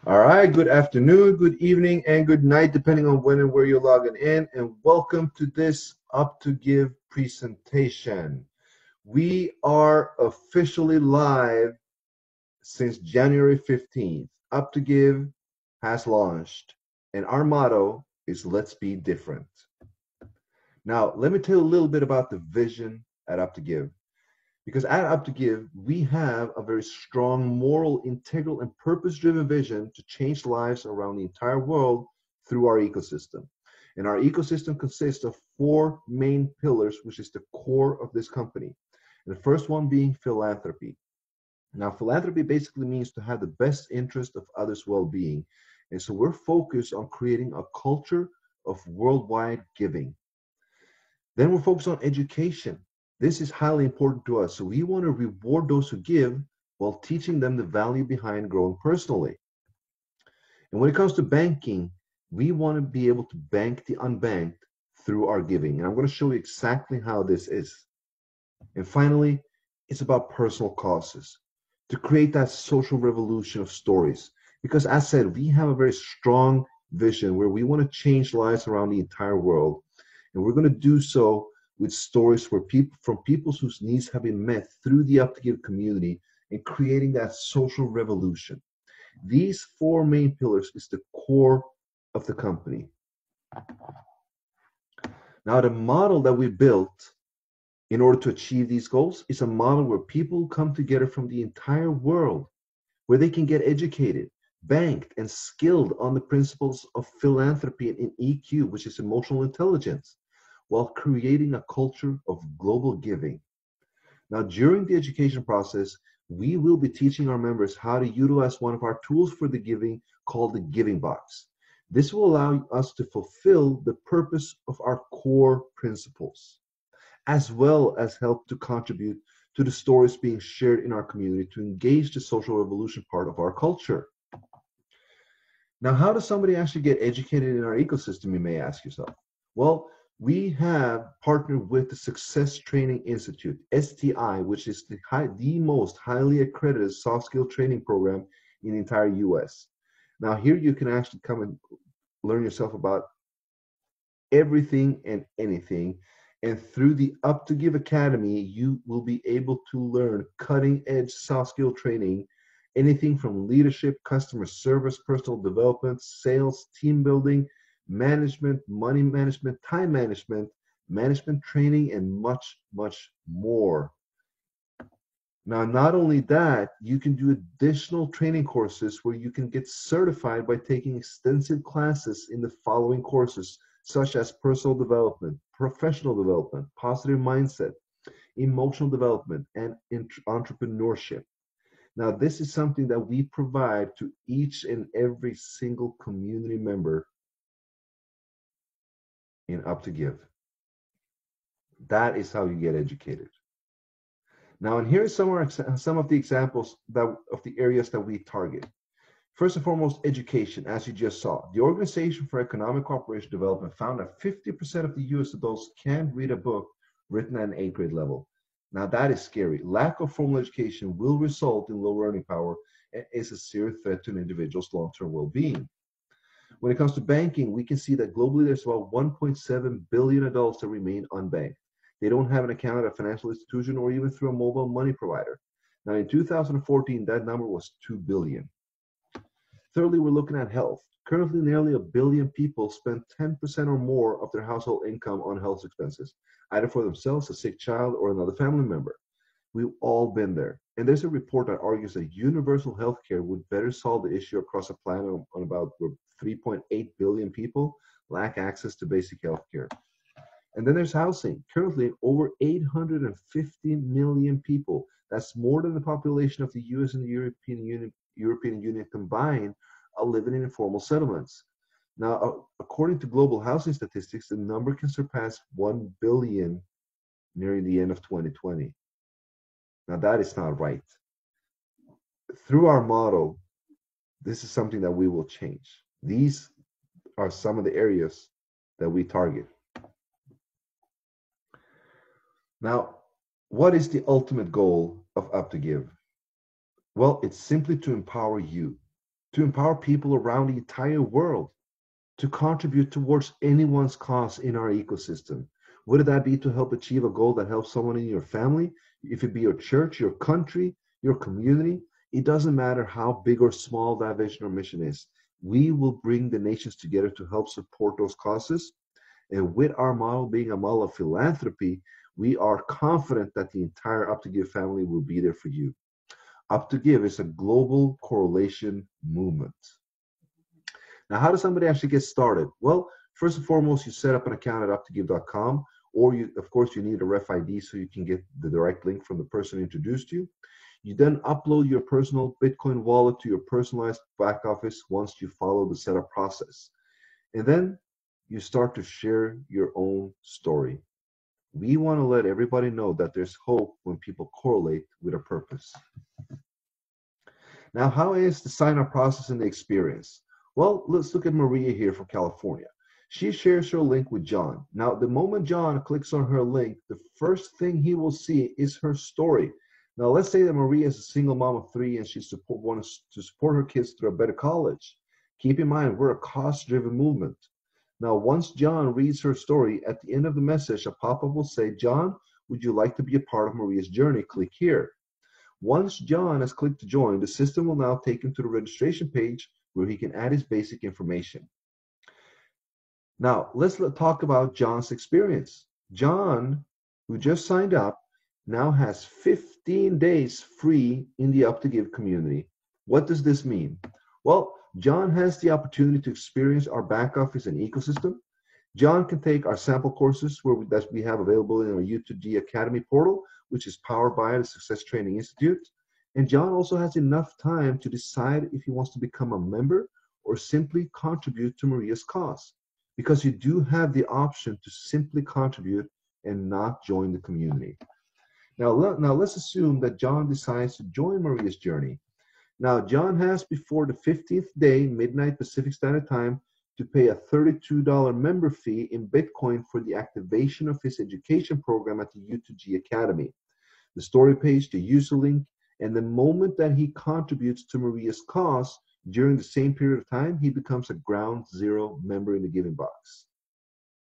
All right, good afternoon, good evening, and good night, depending on when and where you're logging in. And welcome to this Up to Give presentation. We are officially live since January 15th. Up to Give has launched, and our motto is Let's Be Different. Now, let me tell you a little bit about the vision at Up to Give. Because at Up to Give, we have a very strong, moral, integral, and purpose driven vision to change lives around the entire world through our ecosystem. And our ecosystem consists of four main pillars, which is the core of this company. And the first one being philanthropy. Now, philanthropy basically means to have the best interest of others' well being. And so we're focused on creating a culture of worldwide giving. Then we're focused on education. This is highly important to us. So we want to reward those who give while teaching them the value behind growing personally. And when it comes to banking, we want to be able to bank the unbanked through our giving. And I'm going to show you exactly how this is. And finally, it's about personal causes to create that social revolution of stories. Because as I said, we have a very strong vision where we want to change lives around the entire world. And we're going to do so with stories where people from people whose needs have been met through the Up to Give community and creating that social revolution. These four main pillars is the core of the company. Now, the model that we built in order to achieve these goals is a model where people come together from the entire world, where they can get educated, banked, and skilled on the principles of philanthropy and EQ, which is emotional intelligence, while creating a culture of global giving. Now, during the education process, we will be teaching our members how to utilize one of our tools for the giving called the Giving Box. This will allow us to fulfill the purpose of our core principles, as well as help to contribute to the stories being shared in our community to engage the social revolution part of our culture. Now, how does somebody actually get educated in our ecosystem, you may ask yourself? Well, we have partnered with the Success Training Institute, STI, which is the most highly accredited soft skill training program in the entire US. Now, here you can actually come and learn yourself about everything and anything. And through the Up to Give Academy, you will be able to learn cutting edge soft skill training, anything from leadership, customer service, personal development, sales, team building, management, money management, time management, management training, and much, much more. Now, not only that, you can do additional training courses where you can get certified by taking extensive classes in the following courses, such as personal development, professional development, positive mindset, emotional development, and entrepreneurship. Now, this is something that we provide to each and every single community member in Up to Give. That is how you get educated. Now, and here are some of the examples of the areas that we target. First and foremost, education, as you just saw. The Organization for Economic Cooperation Development found that 50% of the US adults can't read a book written at an 8th grade level. Now, that is scary. Lack of formal education will result in low earning power and is a serious threat to an individual's long-term well-being. When it comes to banking, we can see that globally there's about 1.7 billion adults that remain unbanked. They don't have an account at a financial institution or even through a mobile money provider. Now, in 2014, that number was 2 billion. Thirdly, we're looking at health. Currently, nearly a billion people spend 10% or more of their household income on health expenses, either for themselves, a sick child, or another family member. We've all been there. And there's a report that argues that universal health care would better solve the issue across a planet on about 3.8 billion people lack access to basic health care. And then there's housing. Currently, over 850 million people, that's more than the population of the US and the European Union combined, are living in informal settlements. Now, according to global housing statistics, the number can surpass 1 billion nearing the end of 2020. Now, that is not right. Through our model, this is something that we will change. These are some of the areas that we target. Now, what is the ultimate goal of Up to Give? Well, it's simply to empower you, to empower people around the entire world to contribute towards anyone's cause in our ecosystem. Whether that be to help achieve a goal that helps someone in your family, if it be your church, your country, your community, it doesn't matter how big or small that vision or mission is. We will bring the nations together to help support those causes. And with our model being a model of philanthropy, we are confident that the entire Up2give family will be there for you. Up2give is a global correlation movement. Now, how does somebody actually get started? Well, first and foremost, you set up an account at up2give.com, or of course, you need a ref ID so you can get the direct link from the person who introduced you. You then upload your personal Bitcoin wallet to your personalized back office once you follow the setup process. And then you start to share your own story. We want to let everybody know that there's hope when people correlate with a purpose. Now, how is the sign-up process and the experience? Well, let's look at Maria here from California. She shares her link with John. Now, the moment John clicks on her link, the first thing he will see is her story. Now, let's say that Maria is a single mom of 3 and she wants to support her kids through a better college. Keep in mind, we're a cost-driven movement. Now, once John reads her story, at the end of the message, a pop-up will say, John, would you like to be a part of Maria's journey? Click here. Once John has clicked to join, the system will now take him to the registration page where he can add his basic information. Now, let's talk about John's experience. John, who just signed up, now has 15 days free in the Up2give community. What does this mean? Well, John has the opportunity to experience our back office and ecosystem. John can take our sample courses that we have available in our UP2give Academy portal, which is powered by the Success Training Institute. And John also has enough time to decide if he wants to become a member or simply contribute to Maria's cause, because you do have the option to simply contribute and not join the community. Now let's assume that John decides to join Maria's journey. Now, John has before the 15th day, midnight Pacific Standard Time, to pay a $32 member fee in Bitcoin for the activation of his education program at the UP2give Academy. The story page, the user link, and the moment that he contributes to Maria's cause during the same period of time, he becomes a ground zero member in the giving box.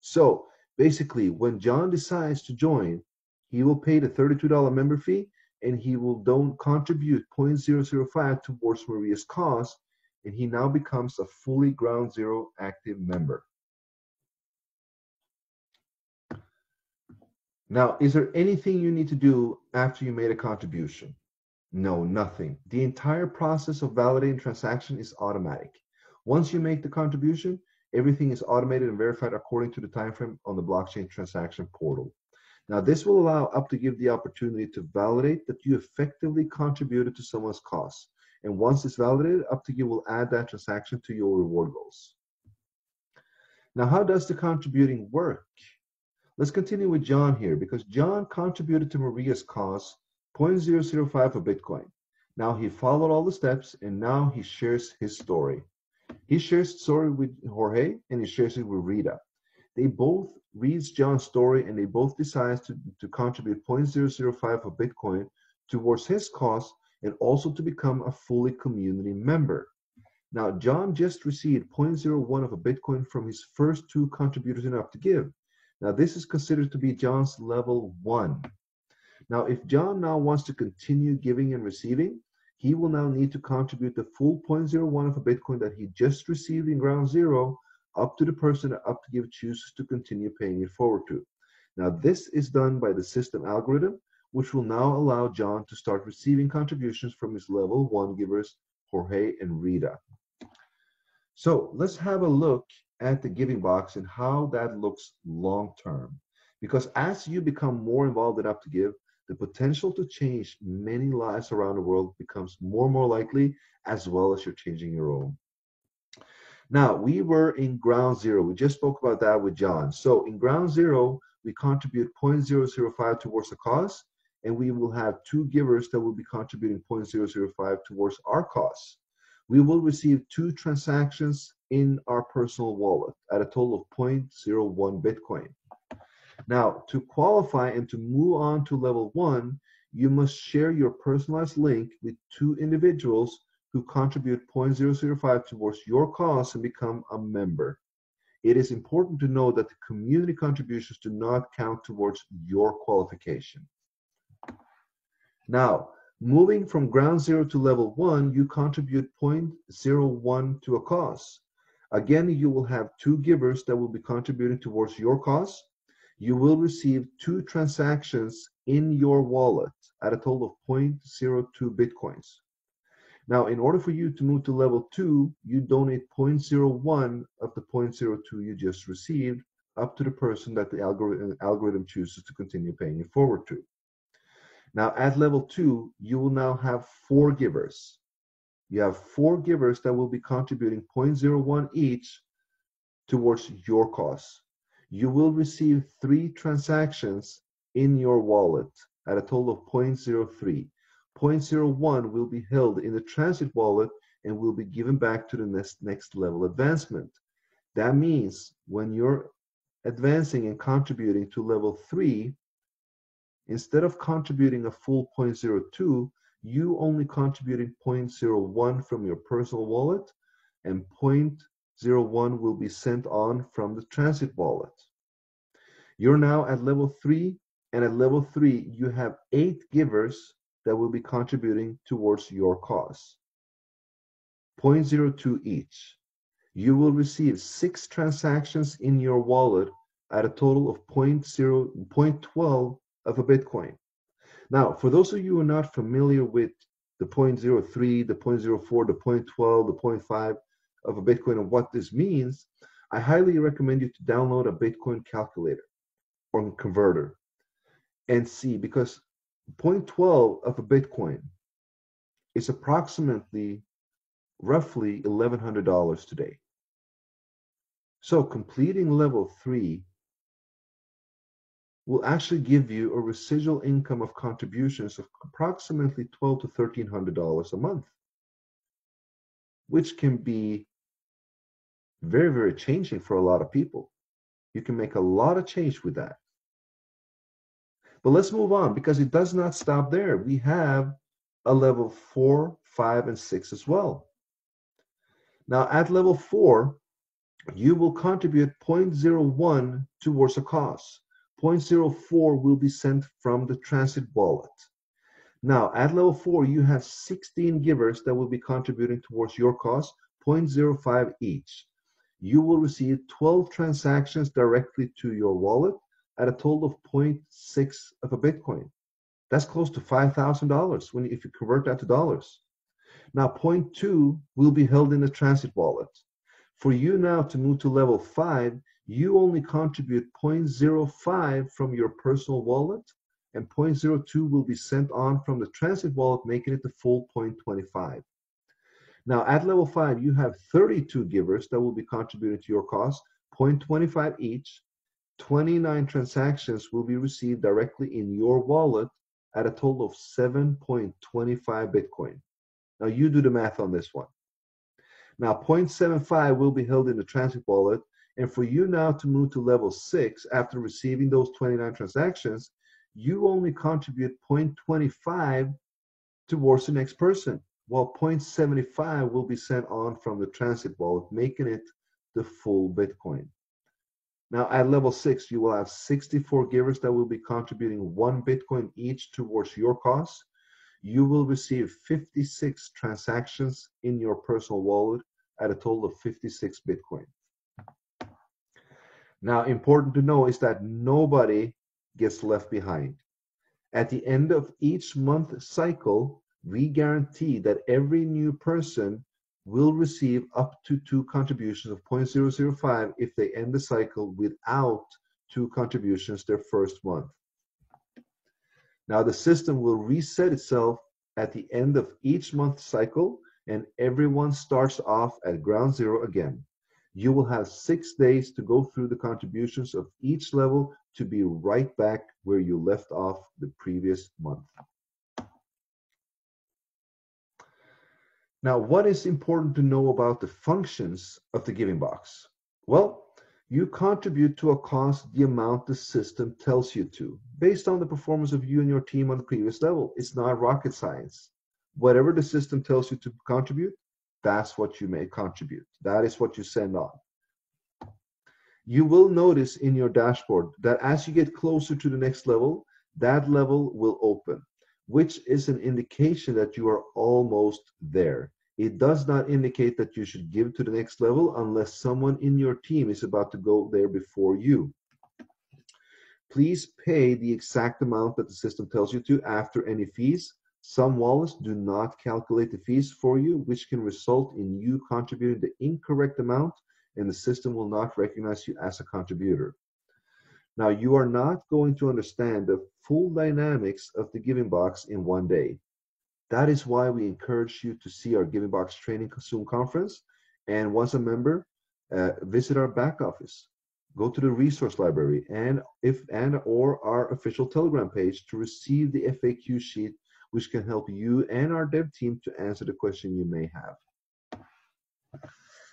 So basically, when John decides to join, he will pay the $32 member fee and he will contribute 0.005 towards Maria's cause, and he now becomes a fully ground zero active member. Now, is there anything you need to do after you made a contribution? No, nothing. The entire process of validating transaction is automatic. Once you make the contribution, everything is automated and verified according to the time frame on the blockchain transaction portal. Now, this will allow Up2give the opportunity to validate that you effectively contributed to someone's cause. And once it's validated, Up2give will add that transaction to your reward goals. Now, how does the contributing work? Let's continue with John here, because John contributed to Maria's cause 0.005 of Bitcoin. Now he followed all the steps, and now he shares his story. He shares the story with Jorge, and he shares it with Rita. They both read John's story, and they both decide to contribute 0.005 of Bitcoin towards his cause, and also to become a fully community member. Now, John just received 0.01 of a Bitcoin from his first 2 contributors in Up2give. Now, this is considered to be John's level 1. Now, if John now wants to continue giving and receiving, he will now need to contribute the full 0.01 of a Bitcoin that he just received in ground zero up to the person that Up2give chooses to continue paying it forward to. Now, this is done by the system algorithm, which will now allow John to start receiving contributions from his level 1 givers, Jorge and Rita. So let's have a look at the giving box and how that looks long term. Because as you become more involved in Up2give, the potential to change many lives around the world becomes more and more likely, as well as you're changing your own. Now, we were in ground zero. We just spoke about that with John. So in ground zero, we contribute 0.005 towards the cause, and we will have 2 givers that will be contributing 0.005 towards our cause. We will receive 2 transactions in our personal wallet at a total of 0.01 Bitcoin. Now, to qualify and to move on to level 1, you must share your personalized link with 2 individuals who contribute 0.005 towards your cause and become a member. It is important to know that the community contributions do not count towards your qualification. Now, moving from ground zero to level 1, you contribute 0.01 to a cause. Again, you will have 2 givers that will be contributing towards your cause. You will receive 2 transactions in your wallet at a total of 0.02 Bitcoins. Now, in order for you to move to level 2, you donate 0.01 of the 0.02 you just received up to the person that the algorithm chooses to continue paying it forward to. Now, at level 2, you will now have 4 givers. You have 4 givers that will be contributing 0.01 each towards your cause. You will receive 3 transactions in your wallet at a total of 0.03. 0.01 will be held in the transit wallet and will be given back to the next level advancement. That means when you're advancing and contributing to level 3, instead of contributing a full 0.02, you only contributed 0.01 from your personal wallet, and 0.01 will be sent on from the transit wallet. You're now at level 3, and at level 3, you have 8 givers that will be contributing towards your cause. 0.02 each. You will receive 6 transactions in your wallet at a total of 0.12 of a Bitcoin. Now, for those of you who are not familiar with the 0.03, the 0.04, the 0.12, the 0.5 of a Bitcoin and what this means, I highly recommend you to download a Bitcoin calculator or converter and see, because 0.12 of a Bitcoin is approximately roughly $1,100 today. So completing level 3 will actually give you a residual income of contributions of approximately $1,200 to $1,300 a month, which can be very, very changing for a lot of people. You can make a lot of change with that. But let's move on, because it does not stop there. We have a level 4, 5, and 6 as well. Now, at level 4, you will contribute 0.01 towards a cause. 0.04 will be sent from the transit wallet. Now, at level 4, you have 16 givers that will be contributing towards your cause, 0.05 each. You will receive 12 transactions directly to your wallet at a total of 0.6 of a Bitcoin. That's close to $5,000 if you convert that to dollars. Now, 0.2 will be held in the transit wallet. For you now to move to level 5, you only contribute 0.05 from your personal wallet, and 0.02 will be sent on from the transit wallet, making it the full 0.25. Now, at level 5, you have 32 givers that will be contributing to your cause, 0.25 each. 29 transactions will be received directly in your wallet at a total of 7.25 Bitcoin. Now, you do the math on this one. Now, 0.75 will be held in the transit wallet, and for you now to move to level 6 after receiving those 29 transactions, you only contribute 0.25 towards the next person, while 0.75 will be sent on from the transit wallet, making it the full Bitcoin. Now, at level 6, you will have 64 givers that will be contributing 1 Bitcoin each towards your cause. You will receive 56 transactions in your personal wallet at a total of 56 Bitcoin. Now, important to know is that nobody gets left behind. At the end of each month cycle, we guarantee that every new person will receive up to 2 contributions of 0.005 if they end the cycle without 2 contributions their first month. Now, the system will reset itself at the end of each month cycle, and everyone starts off at ground zero again. You will have 6 days to go through the contributions of each level to be right back where you left off the previous month. Now, what is important to know about the functions of the giving box? Well, you contribute to a cause the amount the system tells you to, based on the performance of you and your team on the previous level. It's not rocket science. Whatever the system tells you to contribute, that's what you may contribute. That is what you send on. You will notice in your dashboard that as you get closer to the next level, that level will open, which is an indication that you are almost there. It does not indicate that you should give to the next level unless someone in your team is about to go there before you. Please pay the exact amount that the system tells you to after any fees. Some wallets do not calculate the fees for you, which can result in you contributing the incorrect amount, and the system will not recognize you as a contributor. Now, you are not going to understand the full dynamics of the Giving Box in one day. That is why we encourage you to see our Giving Box training Zoom conference, and once a member, visit our back office. Go to the resource library or our official Telegram page to receive the FAQ sheet, which can help you and our dev team to answer the question you may have.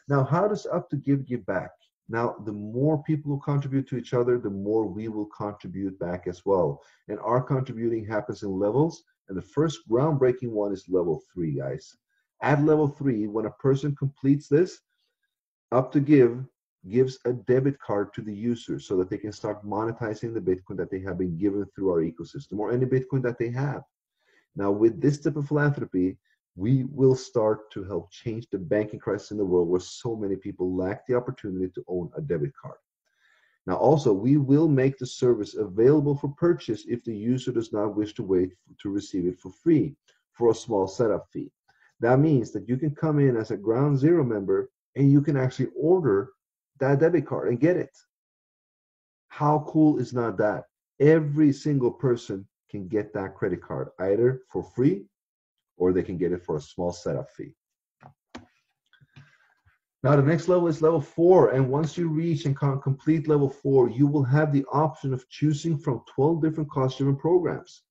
Now, how does UP2give give back? Now, the more people who contribute to each other, the more we will contribute back as well. And our contributing happens in levels, and the first groundbreaking one is level 3, guys. At level 3, when a person completes this, UP2give gives a debit card to the user so that they can start monetizing the Bitcoin that they have been given through our ecosystem, or any Bitcoin that they have. Now, with this type of philanthropy, we will start to help change the banking crisis in the world where so many people lack the opportunity to own a debit card. Now, also, we will make the service available for purchase if the user does not wish to wait to receive it for free for a small setup fee. That means that you can come in as a ground zero member and you can actually order that debit card and get it. How cool is not that? Every single person can get that credit card either for free or they can get it for a small setup fee. Now the next level is level 4, and once you reach and complete level 4, you will have the option of choosing from 12 different cost-driven programs.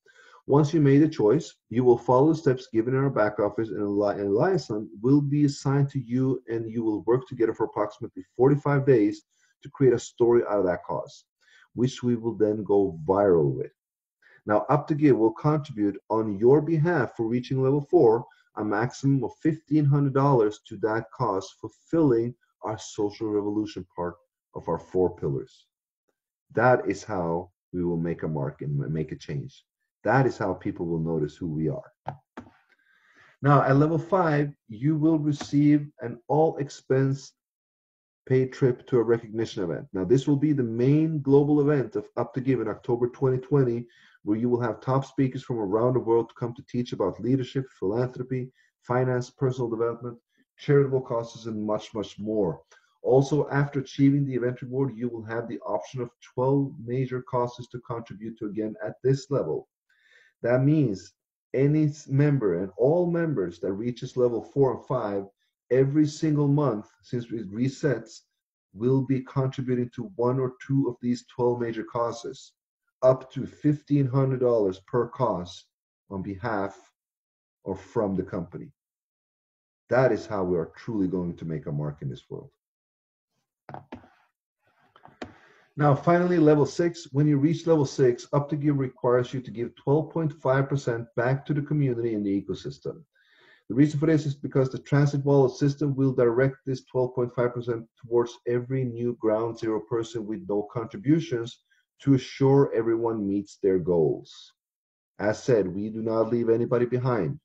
Once you made a choice, you will follow the steps given in our back office, and a liaison will be assigned to you, and you will work together for approximately 45 days to create a story out of that cause, which we will then go viral with. Now, UP2give will contribute on your behalf for reaching level 4 a maximum of $1,500 to that cause, fulfilling our social revolution part of our 4 pillars. That is how we will make a mark and make a change. That is how people will notice who we are. Now, at level 5, you will receive an all-expense paid trip to a recognition event. Now, this will be the main global event of UP2give in October 2020, where you will have top speakers from around the world to come to teach about leadership, philanthropy, finance, personal development, charitable causes, and much, much more. Also, after achieving the event reward, you will have the option of 12 major causes to contribute to again at this level. That means any member and all members that reaches level 4 and 5 every single month, since it resets, will be contributing to 1 or 2 of these 12 major causes, up to $1,500 per cause on behalf or from the company. That is how we are truly going to make a mark in this world. Now, finally, level 6. When you reach level 6, UP2give requires you to give 12.5% back to the community in the ecosystem. The reason for this is because the transit wallet system will direct this 12.5% towards every new ground zero person with no contributions to assure everyone meets their goals. As said, we do not leave anybody behind.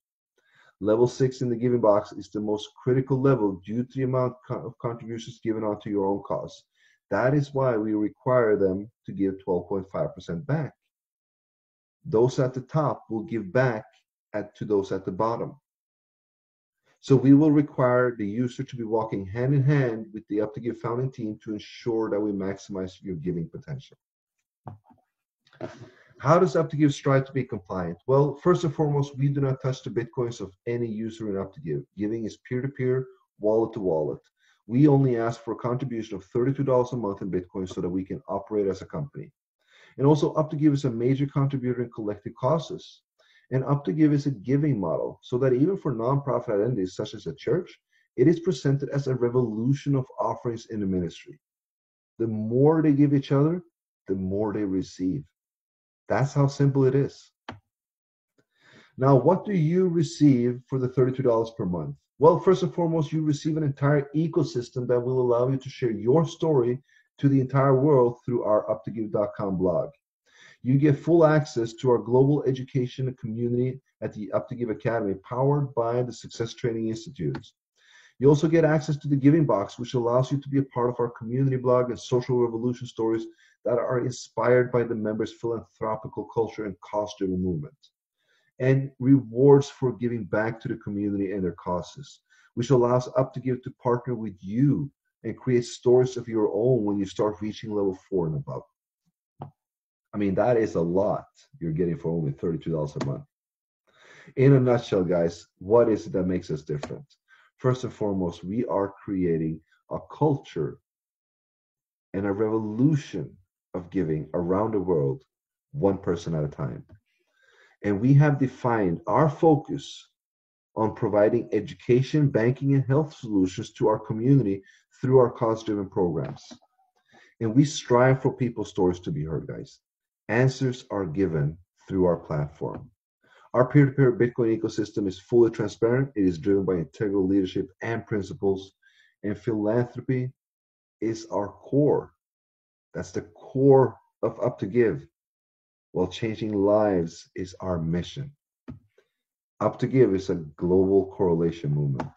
Level 6 in the Giving Box is the most critical level due to the amount of contributions given onto your own cause. That is why we require them to give 12.5% back. Those at the top will give back to those at the bottom. So we will require the user to be walking hand in hand with the UP2give founding team to ensure that we maximize your giving potential. How does UP2give strive to be compliant? Well, first and foremost, we do not touch the Bitcoins of any user in UP2give. Giving is peer-to-peer, wallet-to-wallet. We only ask for a contribution of $32 a month in Bitcoin so that we can operate as a company. And also, UP2give is a major contributor in collecting causes. And UP2give is a giving model, so that even for nonprofit identities such as a church, it is presented as a revolution of offerings in the ministry. The more they give each other, the more they receive. That's how simple it is. Now, what do you receive for the $32 per month? Well, first and foremost, you receive an entire ecosystem that will allow you to share your story to the entire world through our UP2give.com blog. You get full access to our global education community at the UP2give Academy, powered by the Success Training Institutes. You also get access to the Giving Box, which allows you to be a part of our community blog and social revolution stories that are inspired by the members' philanthropical culture and cause-driven movement, and rewards for giving back to the community and their causes, which allows UP2give to partner with you and create stories of your own when you start reaching level 4 and above. I mean, that is a lot you're getting for only $32 a month. In a nutshell, guys, what is it that makes us different? First and foremost, we are creating a culture and a revolution of giving around the world, one person at a time. And we have defined our focus on providing education, banking, and health solutions to our community through our cause-driven programs. And we strive for people's stories to be heard, guys. Answers are given through our platform. Our peer-to-peer Bitcoin ecosystem is fully transparent. It is driven by integral leadership and principles. And philanthropy is our core. That's the core of UP2give. While changing lives is our mission. UP2give is a global correlation movement.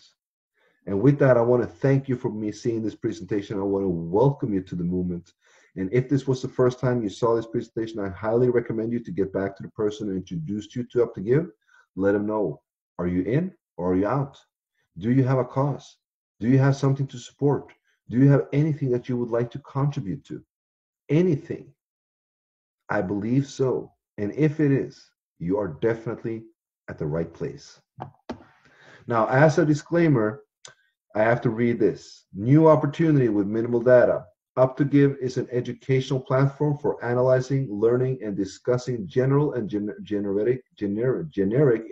And with that, I want to thank you for me seeing this presentation. I want to welcome you to the movement. And if this was the first time you saw this presentation, I highly recommend you to get back to the person who introduced you to UP2give. Let them know, are you in or are you out? Do you have a cause? Do you have something to support? Do you have anything that you would like to contribute to? Anything? I believe so. And if it is, you are definitely at the right place. Now, as a disclaimer, I have to read this. New opportunity with minimal data. UP2give is an educational platform for analyzing, learning, and discussing general and generic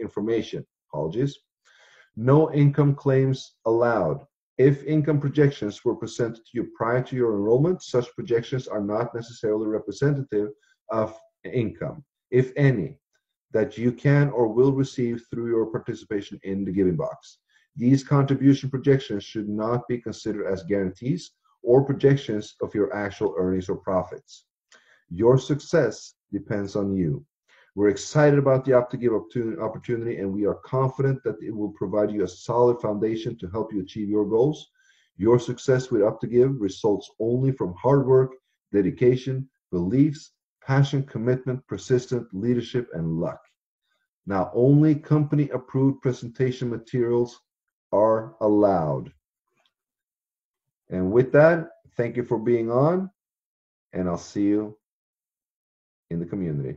information. Apologies. No income claims allowed. If income projections were presented to you prior to your enrollment, such projections are not necessarily representative of income, if any, that you can or will receive through your participation in the Giving Box. These contribution projections should not be considered as guarantees or projections of your actual earnings or profits. Your success depends on you. We're excited about the UP2give opportunity, and we are confident that it will provide you a solid foundation to help you achieve your goals. Your success with UP2give results only from hard work, dedication, beliefs, passion, commitment, persistent leadership, and luck. Now, only company-approved presentation materials are allowed. And with that, thank you for being on, and I'll see you in the community.